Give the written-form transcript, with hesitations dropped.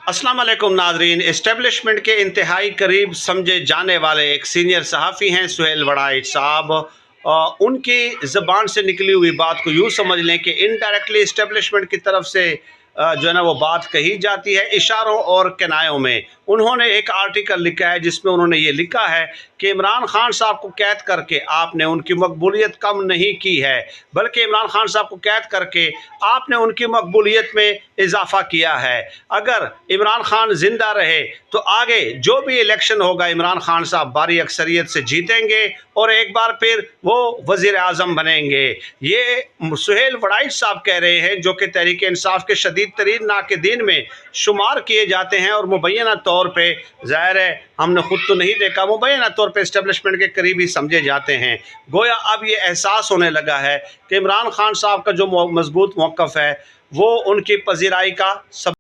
अस्सलाम वालेकुम नाजरीन। इस्टेब्लिशमेंट के इंतहाई करीब समझे जाने वाले एक सीनियर सहाफ़ी हैं सुहेल वड़ाइच साहब। उनकी ज़बान से निकली हुई बात को यूँ समझ लें कि इनडायरेक्टली इस्टेब्लिशमेंट की तरफ से जो है ना वो बात कही जाती है इशारों और किनायों में। उन्होंने एक आर्टिकल लिखा है जिसमें उन्होंने ये लिखा है कि इमरान खान साहब को कैद करके आपने उनकी मकबूलियत कम नहीं की है, बल्कि इमरान खान साहब को कैद करके आपने उनकी मकबूलियत में इजाफा किया है। अगर इमरान खान जिंदा रहे तो आगे जो भी इलेक्शन होगा इमरान खान साहब भारी अक्सरियत से जीतेंगे और एक बार फिर वो वज़ीर आज़म बनेंगे। ये सुहेल वड़ाइच साहब कह रहे हैं, जो कि तहरीक इंसाफ के शदीद तरीन नाक़िदीन में शुमार किए जाते हैं और मुबैना तौर पे ज़ाहिर है हमने ख़ुद तो नहीं देखा, मुबैना तौर पे इस्टेब्लिशमेंट के करीब ही समझे जाते हैं। गोया अब ये एहसास होने लगा है कि इमरान खान साहब का जो मजबूत मौक़िफ़ है वो उनकी पज़ीराई का सब